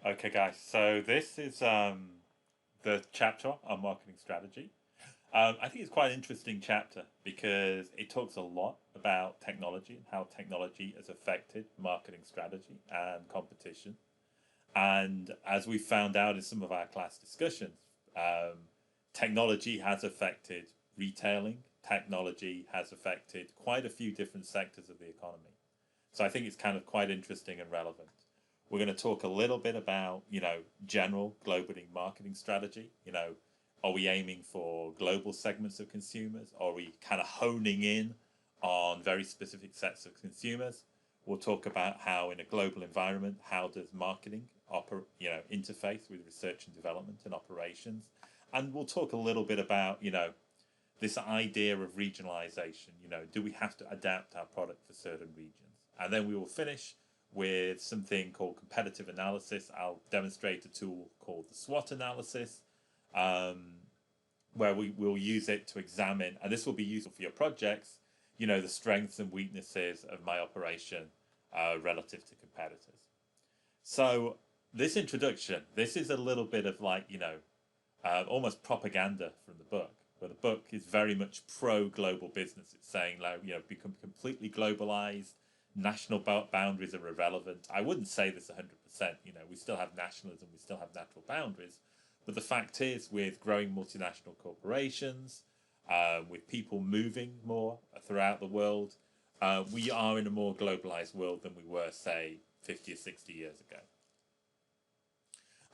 Okay, guys, so this is the chapter on marketing strategy. I think it's quite an interesting chapter because it talks a lot about technology and how technology has affected marketing strategy and competition. And as we found out in some of our class discussions, technology has affected retailing, technology has affected quite a few different sectors of the economy. So I think it's kind of quite interesting and relevant. We're going to talk a little bit about, general global marketing strategy. Are we aiming for global segments of consumers? Or are we kind of honing in on very specific sets of consumers? We'll talk about how in a global environment, how does marketing interface with research and development and operations? And we'll talk a little bit about, this idea of regionalization. Do we have to adapt our product for certain regions? And then we will finish with something called competitive analysis. I'll demonstrate a tool called the SWOT analysis, where we will use it to examine, and this will be useful for your projects, the strengths and weaknesses of my operation relative to competitors. So this introduction, this is a little bit of almost propaganda from the book, where the book is very much pro-global business. It's saying, become completely globalized, national boundaries are irrelevant. I wouldn't say this 100%. We still have nationalism, we still have natural boundaries. But the fact is, with growing multinational corporations, with people moving more throughout the world, we are in a more globalized world than we were, say, 50 or 60 years ago.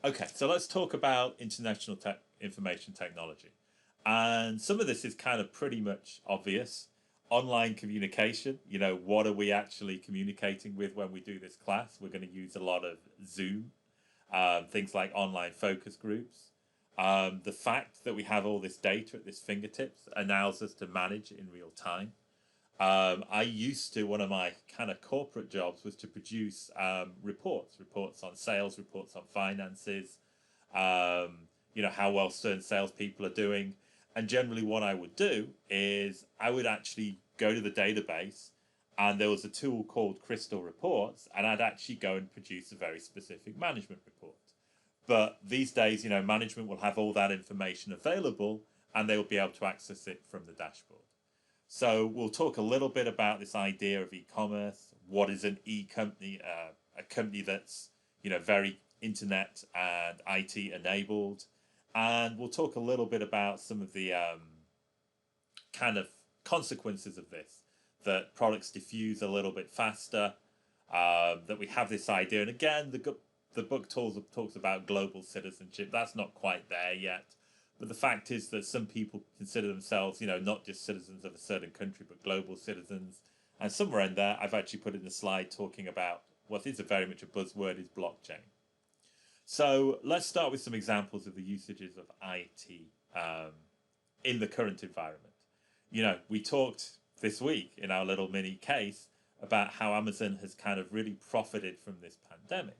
Okay, so let's talk about international information technology. And some of this is kind of pretty much obvious. Online communication, what are we actually communicating with when we do this class? We're going to use a lot of Zoom, things like online focus groups. The fact that we have all this data at this fingertips allows us to manage in real time. I used to, one of my kind of corporate jobs was to produce reports on sales, reports on finances, how well certain salespeople are doing. And generally what I would do is I would actually go to the database, and there was a tool called Crystal Reports, and I'd actually go and produce a very specific management report. But these days, management will have all that information available, and they will be able to access it from the dashboard. So we'll talk a little bit about this idea of e-commerce. What is an e-company? A company that's, very internet and IT enabled. And we'll talk a little bit about some of the kind of consequences of this, that products diffuse a little bit faster, that we have this idea. And again, the book talks about global citizenship. That's not quite there yet. But the fact is that some people consider themselves, not just citizens of a certain country, but global citizens. And somewhere in there, I've actually put in a slide talking about what is very much a buzzword, is blockchain. So let's start with some examples of the usages of IT in the current environment. We talked this week in our little mini case about how Amazon has kind of really profited from this pandemic.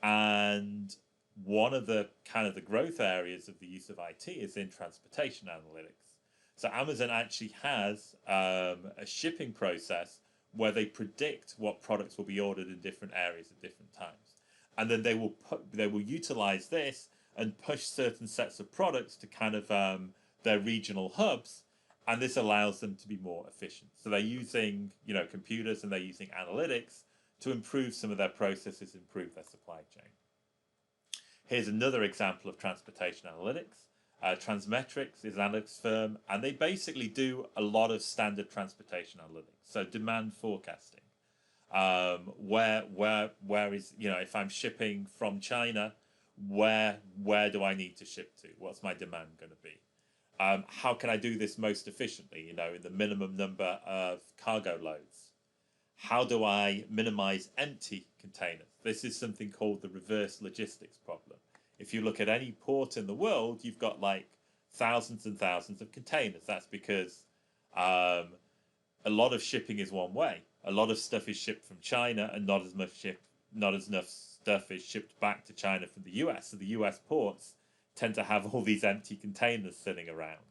And one of the kind of the growth areas of the use of IT is in transportation analytics. So Amazon actually has a shipping process where they predict what products will be ordered in different areas at different times. And then they will utilize this and push certain sets of products to kind of their regional hubs, and this allows them to be more efficient. So they're using computers, and they're using analytics to improve some of their processes, improve their supply chain. Here's another example of transportation analytics. Transmetrics is an analytics firm, and they basically do a lot of standard transportation analytics, so demand forecasting. Where is, if I'm shipping from China, where do I need to ship to? What's my demand going to be? How can I do this most efficiently, in the minimum number of cargo loads? How do I minimize empty containers? This is something called the reverse logistics problem. If you look at any port in the world, you've got like thousands and thousands of containers. That's because a lot of shipping is one way. A lot of stuff is shipped from China, and not as enough stuff is shipped back to China from the US. So the US ports tend to have all these empty containers sitting around.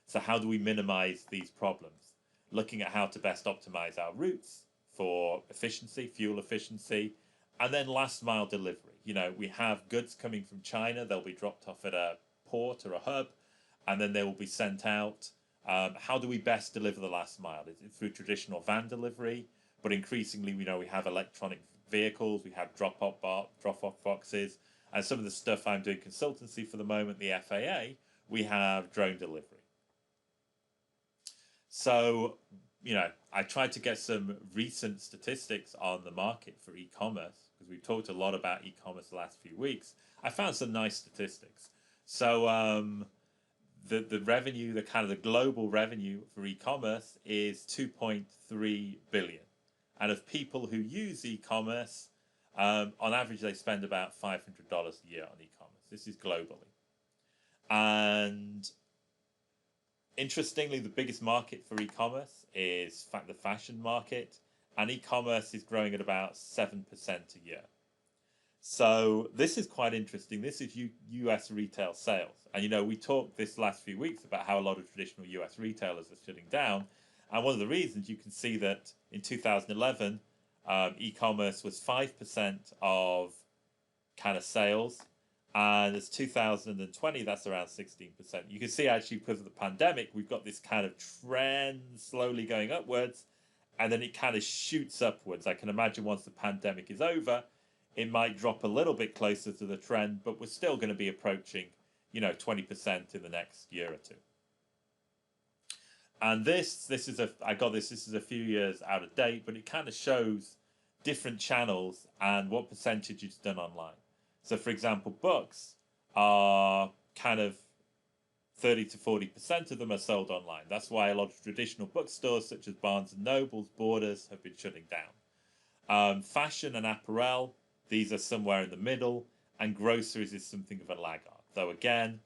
So how do we minimize these problems? Looking at how to best optimize our routes for efficiency, fuel efficiency, And then last mile delivery. You know, we have goods coming from China. They'll be dropped off at a port or a hub, and then they will be sent out. How do we best deliver the last mile? Is it through traditional van delivery? But increasingly, we know we have electronic vehicles. We have drop-off boxes. And some of the stuff I'm doing consultancy for the moment, the FAA, we have drone delivery. So, you know, I tried to get some recent statistics on the market for e-commerce because we've talked a lot about e-commerce the last few weeks. I found some nice statistics. So the revenue, the kind of the global revenue for e-commerce is 2.3 billion. And of people who use e-commerce, on average, they spend about $500 a year on e-commerce. This is globally. And interestingly, the biggest market for e-commerce is the fashion market, and e-commerce is growing at about 7% a year. So this is quite interesting. This is US retail sales. And, you know, we talked this last few weeks about how a lot of traditional US retailers are shutting down. And one of the reasons, you can see that in 2011, e-commerce was 5% of kind of sales. And as 2020, that's around 16%. You can see actually because of the pandemic, we've got this kind of trend slowly going upwards, and then it kind of shoots upwards. I can imagine once the pandemic is over, it might drop a little bit closer to the trend, but we're still going to be approaching, you know, 20% in the next year or two. And this is a few years out of date, but it kind of shows different channels and what percentage is done online. So, for example, books are kind of 30 to 40% of them are sold online. That's why a lot of traditional bookstores such as Barnes and Nobles, Borders have been shutting down. Fashion and apparel, these are somewhere in the middle, and groceries is something of a laggard. Though again,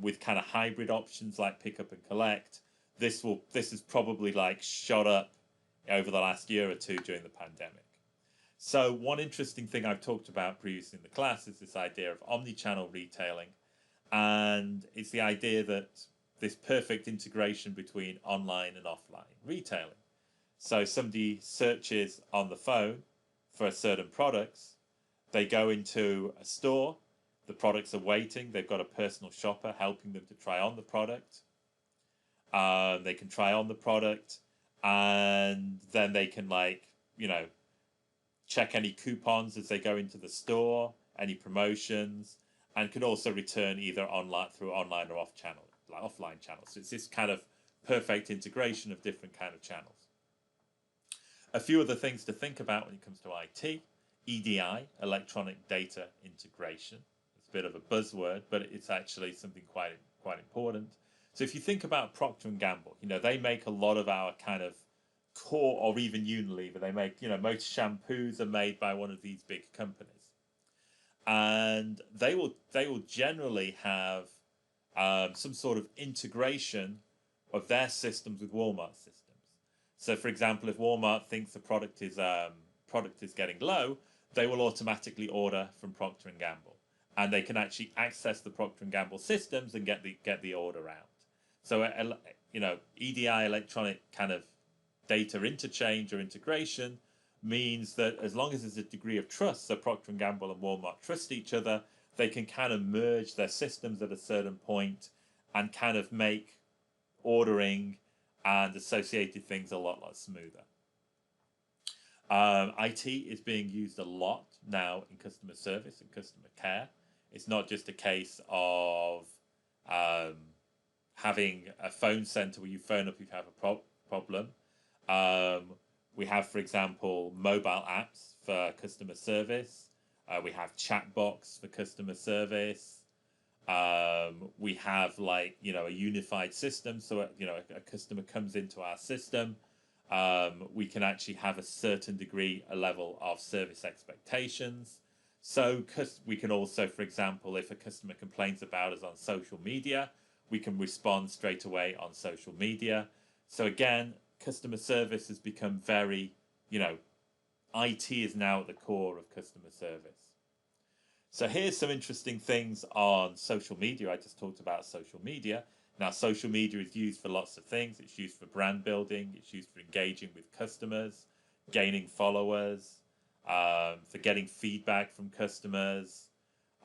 with kind of hybrid options like pick up and collect, this is probably like shot up over the last year or two during the pandemic. So one interesting thing I've talked about previously in the class is this idea of omni-channel retailing, and it's the idea that this perfect integration between online and offline retailing. So somebody searches on the phone for certain products, they go into a store, the products are waiting, they've got a personal shopper helping them to try on the product. They can try on the product, and then they can, like, you know, check any coupons as they go into the store, any promotions, and can also return either online through online or offline channels. So it's this kind of perfect integration of different kind of channels. A few other things to think about when it comes to IT: EDI, electronic data integration. It's a bit of a buzzword, but it's actually something quite important. So if you think about Procter & Gamble, you know, they make a lot of our kind of core, or even Unilever, they make, you know, most shampoos are made by one of these big companies. And they will generally have some sort of integration of their systems with Walmart systems. So for example, if Walmart thinks the product is getting low, they will automatically order from Procter & Gamble. And they can actually access the Procter & Gamble systems and get the order out. So, you know, EDI, electronic kind of data interchange or integration, means that as long as there's a degree of trust, so Procter & Gamble and Walmart trust each other, they can kind of merge their systems at a certain point and kind of make ordering and associated things a lot smoother. IT is being used a lot now in customer service and customer care. It's not just a case of having a phone center where you phone up if you have a problem. We have, for example, mobile apps for customer service. We have chatbots for customer service. We have, like, you know, a unified system. So, you know, a customer comes into our system. We can actually have a certain degree, a level of service expectations. So we can also, for example, if a customer complains about us on social media, we can respond straight away on social media. So again, customer service has become very, you know, IT is now at the core of customer service. So here's some interesting things on social media. I just talked about social media. Now, social media is used for lots of things. It's used for brand building. It's used for engaging with customers, gaining followers. for getting feedback from customers.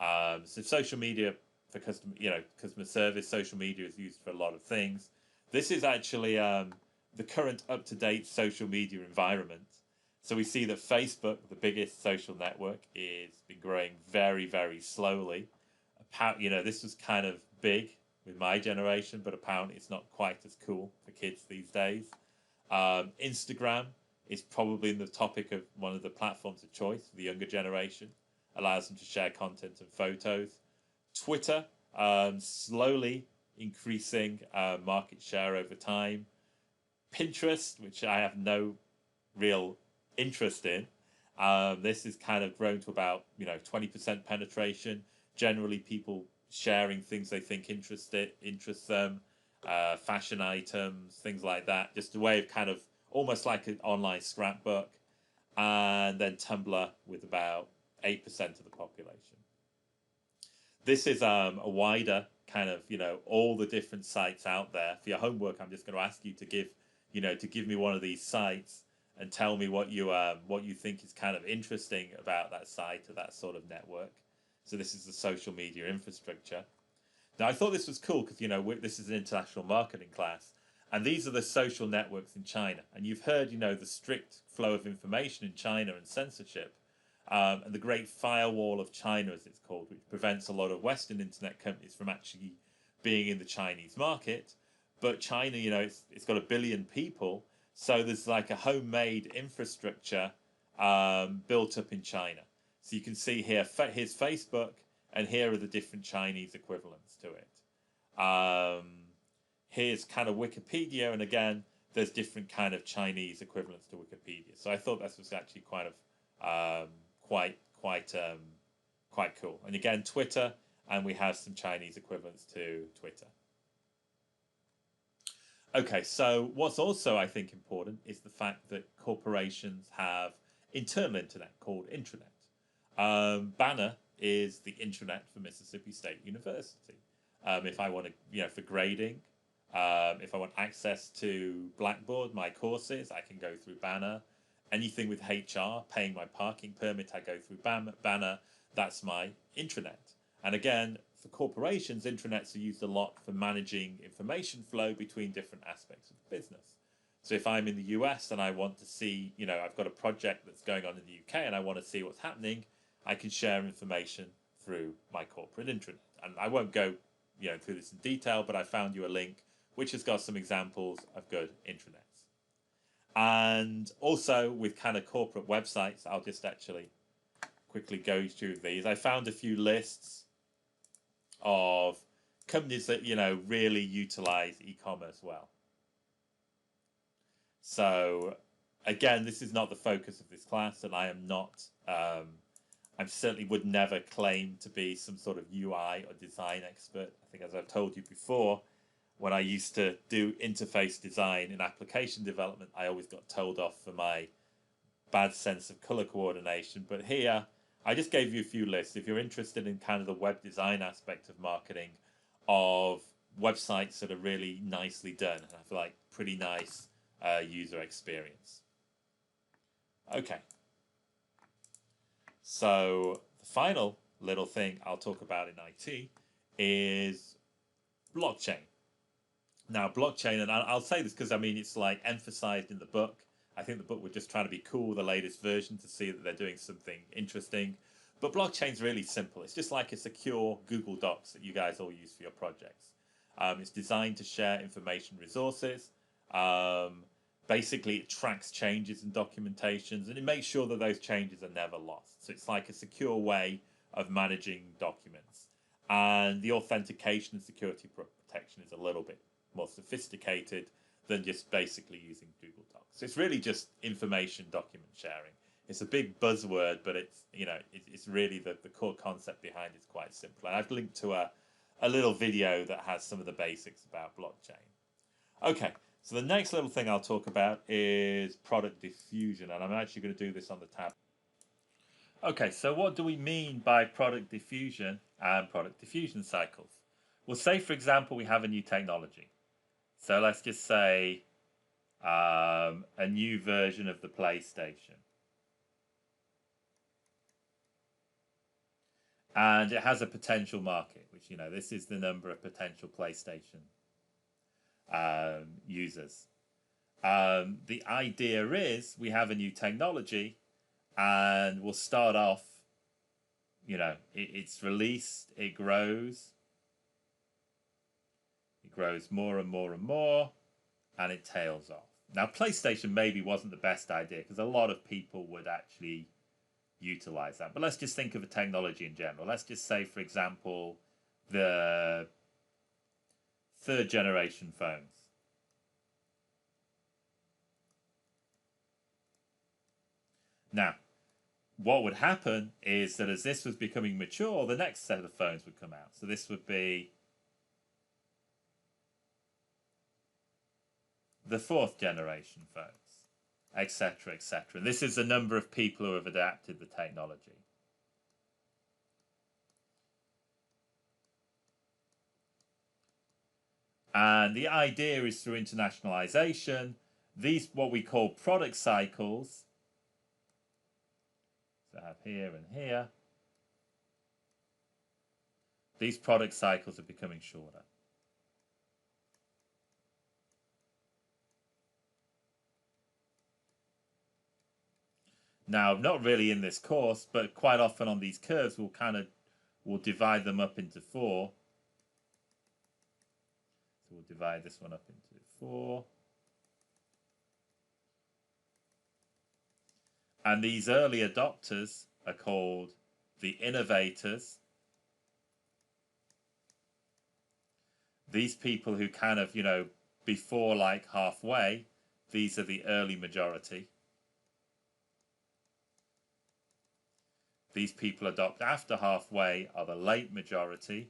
So social media for customer service. Social media is used for a lot of things. This is actually the current up-to-date social media environment. So we see that Facebook, the biggest social network, is been growing very, very slowly. This was kind of big with my generation, but apparently it's not quite as cool for kids these days. Instagram is probably the topic of one of the platforms of choice for the younger generation. Allows them to share content and photos. Twitter, slowly increasing market share over time. Pinterest, which I have no real interest in. This is kind of grown to about 20% penetration. Generally, people sharing things they think interests them, fashion items, things like that. Just a way of kind of almost like an online scrapbook. And then Tumblr with about 8% of the population. This is a wider kind of all the different sites out there. For your homework, I'm just going to ask you to give me one of these sites and tell me what you think is kind of interesting about that site or that sort of network. So this is the social media infrastructure. Now I thought this was cool because this is an international marketing class, and these are the social networks in China. And you've heard the strict flow of information in China and censorship, and the Great Firewall of China, as it's called, which prevents a lot of Western internet companies from actually being in the Chinese market. But China, it's got 1 billion people, so there's like a homemade infrastructure built up in China. So you can see here, here's Facebook, and here are the different Chinese equivalents to it. Here's kind of Wikipedia, and again, there's different kind of Chinese equivalents to Wikipedia. So I thought this was actually kind of quite cool. And again, Twitter, and we have some Chinese equivalents to Twitter. Okay, so what's also, I think, important is the fact that corporations have internal internet called intranet. Banner is the intranet for Mississippi State University. If I want to, for grading, if I want access to Blackboard, my courses, I can go through Banner. Anything with HR, paying my parking permit, I go through Banner. That's my intranet. And again, for corporations, intranets are used a lot for managing information flow between different aspects of the business. So if I'm in the US and I want to see, I've got a project that's going on in the UK and I want to see what's happening, I can share information through my corporate intranet. And I won't go, through this in detail, but I found you a link which has got some examples of good intranets. And also with kind of corporate websites, I'll just actually quickly go through these. I found a few lists of companies that really utilize e-commerce well. So again, this is not the focus of this class, and I am not I certainly would never claim to be some sort of UI or design expert. I think, as I've told you before, when I used to do interface design in application development, I always got told off for my bad sense of color coordination. But here, I just gave you a few lists. If you're interested in kind of the web design aspect of marketing, of websites that are really nicely done and have like pretty nice user experience. Okay. So the final little thing I'll talk about in IT is blockchain. Now, blockchain, and I'll say this because it's like emphasized in the book. I think the book was just trying to be cool with the latest version to see that they're doing something interesting. But blockchain's really simple. It's just like a secure Google Docs that you guys all use for your projects. It's designed to share information resources. Basically, it tracks changes in documentations, and it makes sure that those changes are never lost. So it's like a secure way of managing documents. And the authentication and security protection is a little bit more sophisticated than just basically using Google Docs. So it's really just information document sharing. It's a big buzzword, but it's it's really the core concept behind it's quite simple. And I've linked to a little video that has some of the basics about blockchain. Okay, so the next little thing I'll talk about is product diffusion, and I'm actually going to do this on the tab. Okay, so what do we mean by product diffusion and product diffusion cycles? Well, say for example we have a new technology. So let's just say a new version of the PlayStation. And it has a potential market, which, you know, this is the number of potential PlayStation users. The idea is we have a new technology and we'll start off, you know, it's released, it grows more and more and more, and it tails off. Now, PlayStation maybe wasn't the best idea because a lot of people would actually utilize that. But let's just think of a technology in general. Let's just say, for example, the third generation phones. Now, what would happen is that as this was becoming mature, the next set of phones would come out. So this would be the fourth generation phones, etc., etc. And this is the number of people who have adapted the technology. And the idea is through internationalization, these what we call product cycles, so I have here and here, these product cycles are becoming shorter. Now, not really in this course, but quite often on these curves, we'll divide them up into 4. So we'll divide this one up into 4. And these early adopters are called the innovators. These people who kind of, you know, before like halfway, these are the early majority. These people adopt after halfway are the late majority.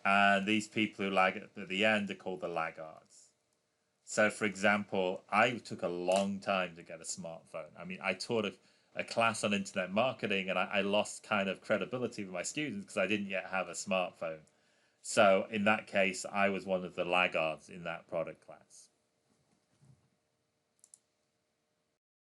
And these people who lag at the end are called the laggards. So, for example, I took a long time to get a smartphone. I mean, I taught a class on internet marketing and I lost kind of credibility with my students because I didn't yet have a smartphone. So in that case, I was one of the laggards in that product class.